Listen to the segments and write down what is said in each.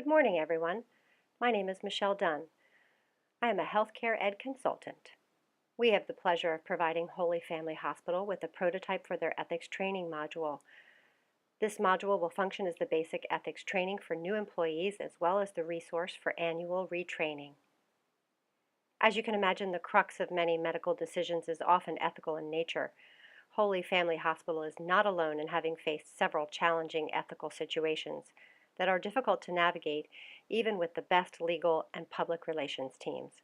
Good morning, everyone. My name is Michelle Dunn. I am a healthcare ed consultant. We have the pleasure of providing Holy Family Hospital with a prototype for their ethics training module. This module will function as the basic ethics training for new employees as well as the resource for annual retraining. As you can imagine, the crux of many medical decisions is often ethical in nature. Holy Family Hospital is not alone in having faced several challenging ethical situations that are difficult to navigate even with the best legal and public relations teams.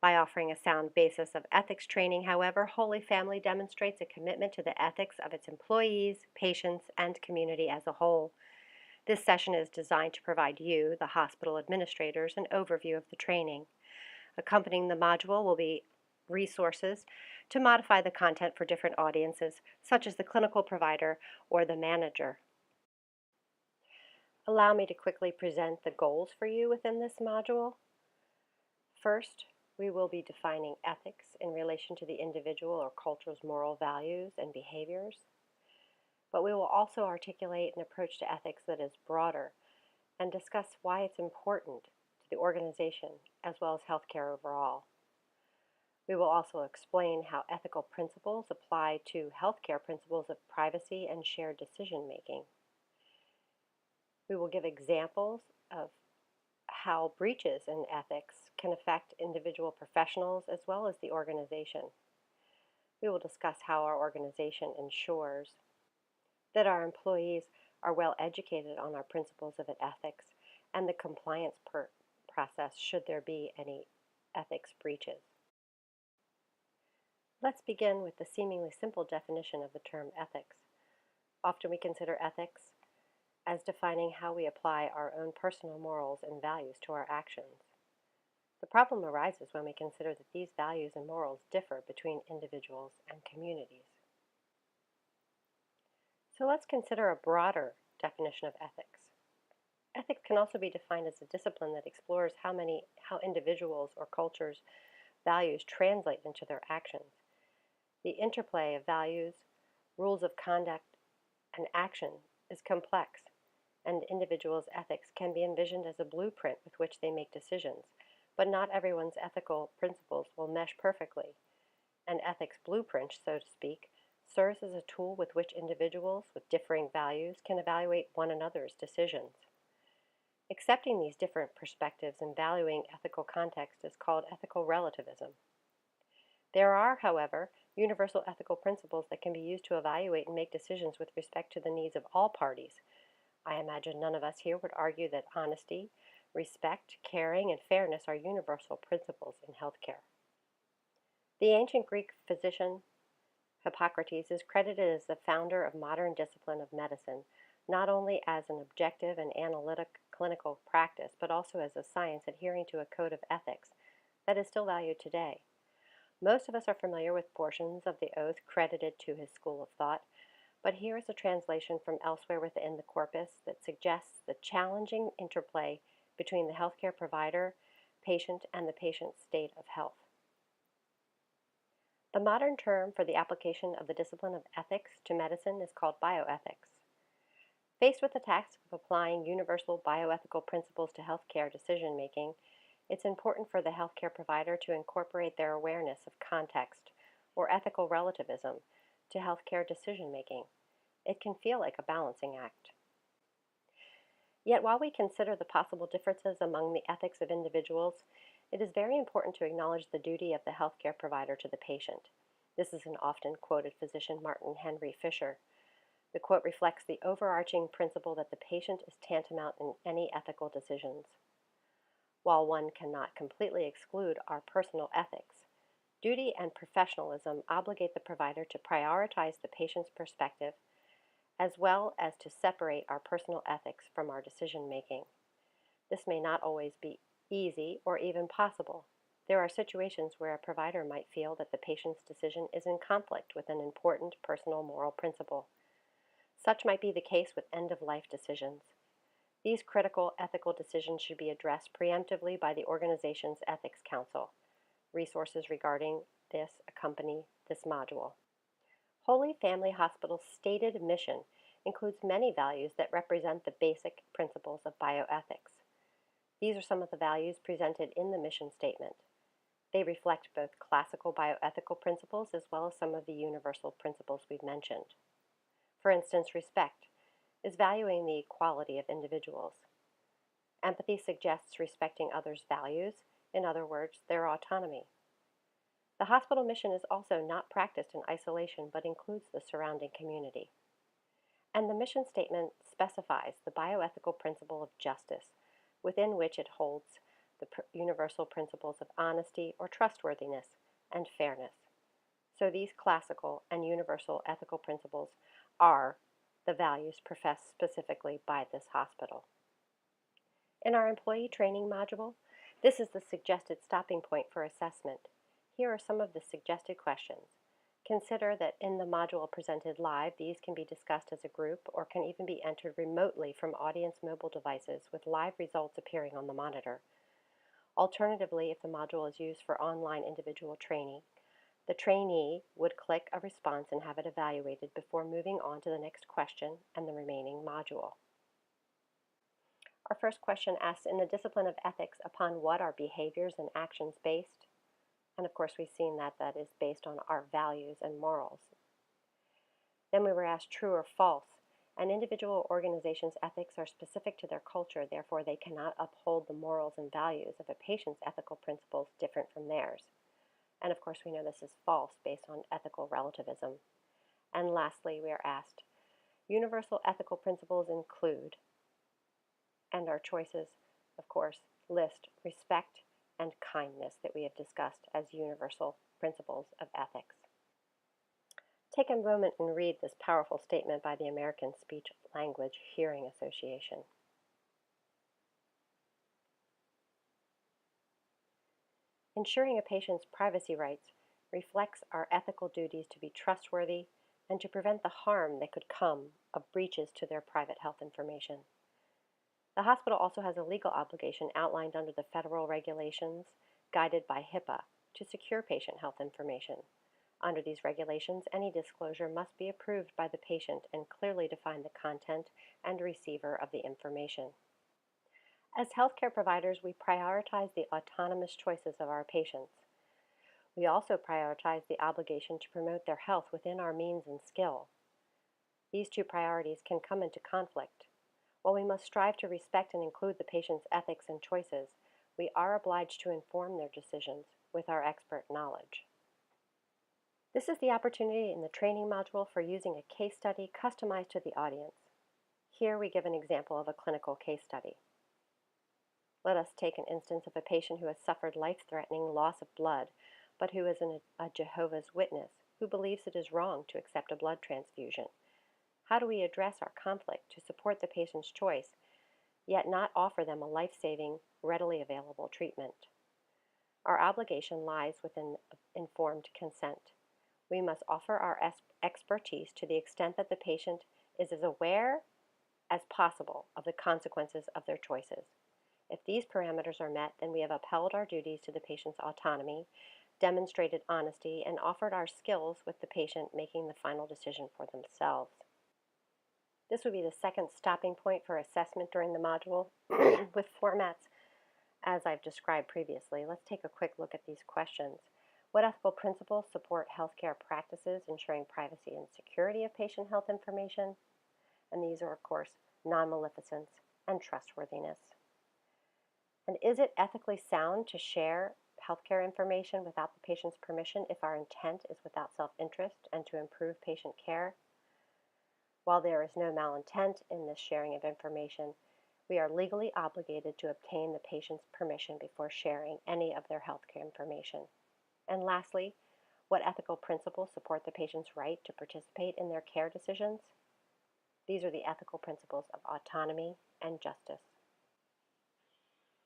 By offering a sound basis of ethics training, however, Holy Family demonstrates a commitment to the ethics of its employees, patients, and community as a whole. This session is designed to provide you, the hospital administrators, an overview of the training. Accompanying the module will be resources to modify the content for different audiences, such as the clinical provider or the manager. Allow me to quickly present the goals for you within this module. First, we will be defining ethics in relation to the individual or culture's moral values and behaviors. But we will also articulate an approach to ethics that is broader and discuss why it's important to the organization as well as healthcare overall. We will also explain how ethical principles apply to healthcare principles of privacy and shared decision making. We will give examples of how breaches in ethics can affect individual professionals as well as the organization. We will discuss how our organization ensures that our employees are well educated on our principles of ethics and the compliance process should there be any ethics breaches. Let's begin with the seemingly simple definition of the term ethics. Often we consider ethics as defining how we apply our own personal morals and values to our actions. The problem arises when we consider that these values and morals differ between individuals and communities. So let's consider a broader definition of ethics. Ethics can also be defined as a discipline that explores how individuals or cultures' values translate into their actions. The interplay of values, rules of conduct, and action is complex, and individuals' ethics can be envisioned as a blueprint with which they make decisions, but not everyone's ethical principles will mesh perfectly. An ethics blueprint, so to speak, serves as a tool with which individuals with differing values can evaluate one another's decisions. Accepting these different perspectives and valuing ethical context is called ethical relativism. There are, however, universal ethical principles that can be used to evaluate and make decisions with respect to the needs of all parties. I imagine none of us here would argue that honesty, respect, caring, and fairness are universal principles in healthcare. The ancient Greek physician Hippocrates is credited as the founder of modern discipline of medicine, not only as an objective and analytic clinical practice, but also as a science adhering to a code of ethics that is still valued today. Most of us are familiar with portions of the oath credited to his school of thought, but here is a translation from elsewhere within the corpus that suggests the challenging interplay between the healthcare provider, patient, and the patient's state of health. The modern term for the application of the discipline of ethics to medicine is called bioethics. Faced with the task of applying universal bioethical principles to healthcare decision-making, it's important for the healthcare provider to incorporate their awareness of context, or ethical relativism, to healthcare decision-making. It can feel like a balancing act. Yet while we consider the possible differences among the ethics of individuals, it is very important to acknowledge the duty of the healthcare provider to the patient. This is an often quoted physician, Martin Henry Fisher. The quote reflects the overarching principle that the patient is tantamount in any ethical decisions. While one cannot completely exclude our personal ethics, duty and professionalism obligate the provider to prioritize the patient's perspective, as well as to separate our personal ethics from our decision making. This may not always be easy or even possible. There are situations where a provider might feel that the patient's decision is in conflict with an important personal moral principle. Such might be the case with end-of-life decisions. These critical ethical decisions should be addressed preemptively by the organization's Ethics Council. Resources regarding this accompany this module. Holy Family Hospital's stated mission includes many values that represent the basic principles of bioethics. These are some of the values presented in the mission statement. They reflect both classical bioethical principles as well as some of the universal principles we've mentioned. For instance, respect is valuing the equality of individuals. Empathy suggests respecting others' values, in other words, their autonomy. The hospital mission is also not practiced in isolation but includes the surrounding community. And the mission statement specifies the bioethical principle of justice, within which it holds the universal principles of honesty or trustworthiness and fairness. So these classical and universal ethical principles are the values professed specifically by this hospital. In our employee training module, this is the suggested stopping point for assessment. Here are some of the suggested questions. Consider that in the module presented live, these can be discussed as a group or can even be entered remotely from audience mobile devices with live results appearing on the monitor. Alternatively, if the module is used for online individual training, the trainee would click a response and have it evaluated before moving on to the next question and the remaining module. Our first question asks, in the discipline of ethics, upon what are behaviors and actions based? And of course, we've seen that that is based on our values and morals. Then we were asked, true or false? An individual organization's ethics are specific to their culture, therefore they cannot uphold the morals and values of a patient's ethical principles different from theirs. And of course, we know this is false based on ethical relativism. And lastly, we are asked, universal ethical principles include, and our choices, of course, list respect and kindness that we have discussed as universal principles of ethics. Take a moment and read this powerful statement by the American Speech Language Hearing Association. Ensuring a patient's privacy rights reflects our ethical duties to be trustworthy and to prevent the harm that could come of breaches to their private health information. The hospital also has a legal obligation outlined under the federal regulations guided by HIPAA to secure patient health information. Under these regulations, any disclosure must be approved by the patient and clearly define the content and receiver of the information. As healthcare providers, we prioritize the autonomous choices of our patients. We also prioritize the obligation to promote their health within our means and skill. These two priorities can come into conflict. While we must strive to respect and include the patient's ethics and choices, we are obliged to inform their decisions with our expert knowledge. This is the opportunity in the training module for using a case study customized to the audience. Here we give an example of a clinical case study. Let us take an instance of a patient who has suffered life-threatening loss of blood, but who is a Jehovah's Witness who believes it is wrong to accept a blood transfusion. How do we address our conflict to support the patient's choice, yet not offer them a life-saving, readily available treatment? Our obligation lies within informed consent. We must offer our expertise to the extent that the patient is as aware as possible of the consequences of their choices. If these parameters are met, then we have upheld our duties to the patient's autonomy, demonstrated honesty, and offered our skills with the patient making the final decision for themselves. This would be the second stopping point for assessment during the module with formats as I've described previously. Let's take a quick look at these questions. What ethical principles support healthcare practices ensuring privacy and security of patient health information? And these are, of course, non-maleficence and trustworthiness. And is it ethically sound to share healthcare information without the patient's permission if our intent is without self-interest and to improve patient care? While there is no malintent in this sharing of information, we are legally obligated to obtain the patient's permission before sharing any of their healthcare information. And lastly, what ethical principles support the patient's right to participate in their care decisions? These are the ethical principles of autonomy and justice.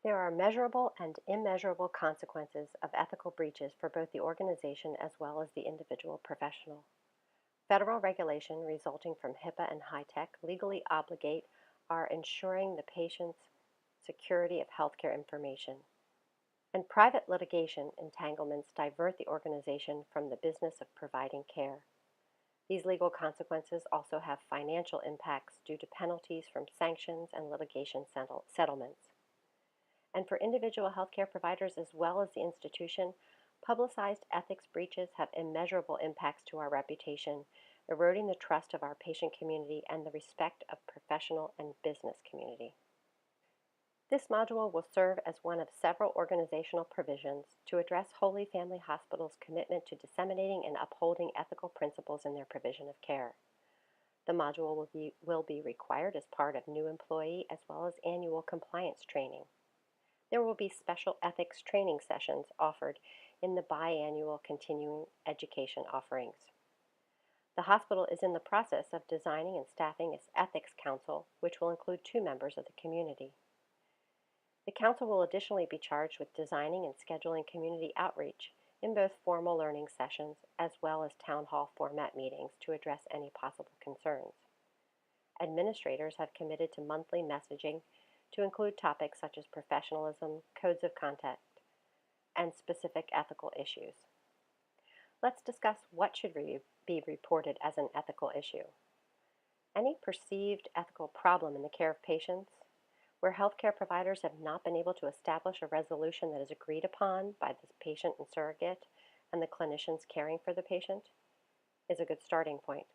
There are measurable and immeasurable consequences of ethical breaches for both the organization as well as the individual professional. Federal regulation resulting from HIPAA and HITECH legally obligate our ensuring the patient's security of healthcare information. And private litigation entanglements divert the organization from the business of providing care. These legal consequences also have financial impacts due to penalties from sanctions and litigation settlements. And for individual healthcare providers as well as the institution, publicized ethics breaches have immeasurable impacts to our reputation, eroding the trust of our patient community and the respect of professional and business community. This module will serve as one of several organizational provisions to address Holy Family Hospital's commitment to disseminating and upholding ethical principles in their provision of care. The module will be required as part of new employee as well as annual compliance training. There will be special ethics training sessions offered in the biannual continuing education offerings. The hospital is in the process of designing and staffing its ethics council, which will include 2 members of the community. The council will additionally be charged with designing and scheduling community outreach in both formal learning sessions as well as town hall format meetings to address any possible concerns. Administrators have committed to monthly messaging to include topics such as professionalism, codes of conduct, and specific ethical issues. Let's discuss what should be reported as an ethical issue. Any perceived ethical problem in the care of patients, where healthcare providers have not been able to establish a resolution that is agreed upon by the patient and surrogate and the clinicians caring for the patient, is a good starting point.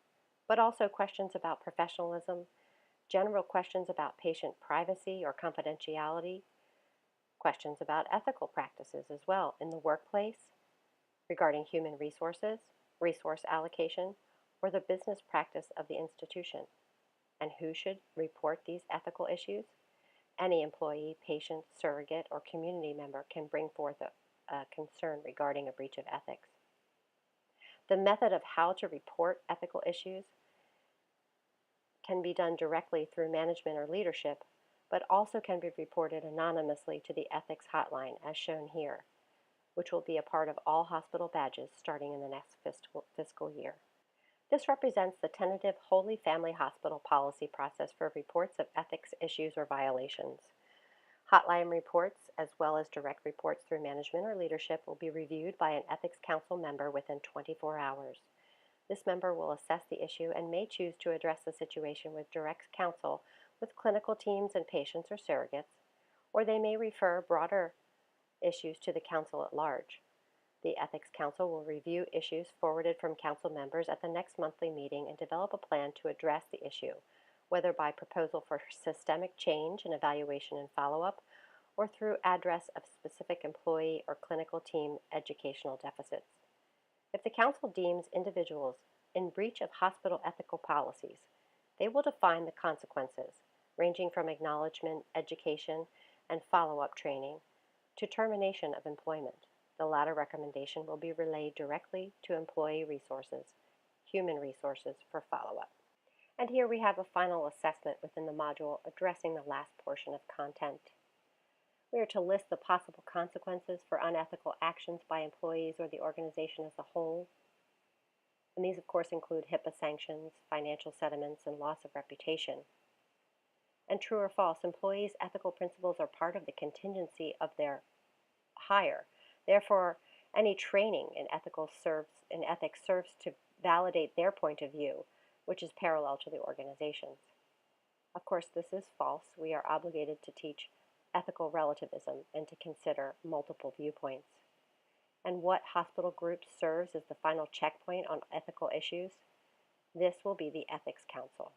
But also questions about professionalism, general questions about patient privacy or confidentiality, questions about ethical practices as well in the workplace, regarding human resources, resource allocation, or the business practice of the institution. And who should report these ethical issues? Any employee, patient, surrogate, or community member can bring forth a concern regarding a breach of ethics. The method of how to report ethical issues can be done directly through management or leadership, but also can be reported anonymously to the ethics hotline as shown here, which will be a part of all hospital badges starting in the next fiscal year. This represents the tentative Holy Family Hospital policy process for reports of ethics issues or violations. Hotline reports, as well as direct reports through management or leadership, will be reviewed by an Ethics Council member within 24 hours. This member will assess the issue and may choose to address the situation with direct counsel with clinical teams and patients or surrogates, or they may refer broader issues to the council at large. The Ethics Council will review issues forwarded from council members at the next monthly meeting and develop a plan to address the issue, whether by proposal for systemic change and evaluation and follow-up, or through address of specific employee or clinical team educational deficits. If the council deems individuals in breach of hospital ethical policies, they will define the consequences, ranging from acknowledgement, education, and follow-up training to termination of employment. The latter recommendation will be relayed directly to employee resources, human resources for follow-up. And here we have a final assessment within the module addressing the last portion of content. We are to list the possible consequences for unethical actions by employees or the organization as a whole. And these, of course, include HIPAA sanctions, financial settlements, and loss of reputation. And true or false, employees' ethical principles are part of the contingency of their hire. Therefore, any training in ethics serves to validate their point of view, which is parallel to the organization's. Of course, this is false. We are obligated to teach ethical relativism and to consider multiple viewpoints. And what hospital group serves as the final checkpoint on ethical issues? This will be the Ethics Council.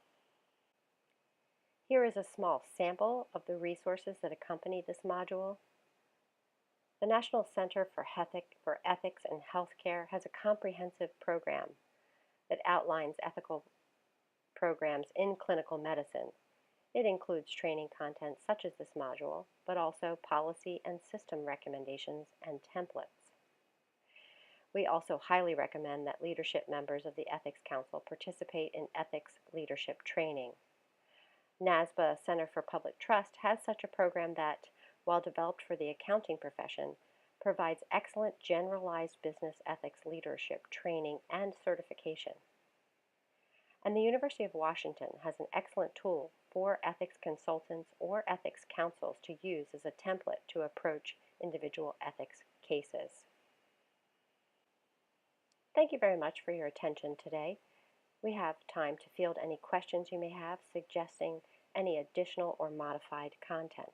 Here is a small sample of the resources that accompany this module. The National Center for Ethics and Healthcare has a comprehensive program that outlines ethical programs in clinical medicine. It includes training content such as this module, but also policy and system recommendations and templates. We also highly recommend that leadership members of the Ethics Council participate in ethics leadership training. NASBA Center for Public Trust has such a program that, while developed for the accounting profession, provides excellent generalized business ethics leadership training and certification. And the University of Washington has an excellent tool for ethics consultants or ethics councils to use as a template to approach individual ethics cases. Thank you very much for your attention today. We have time to field any questions you may have suggesting any additional or modified content.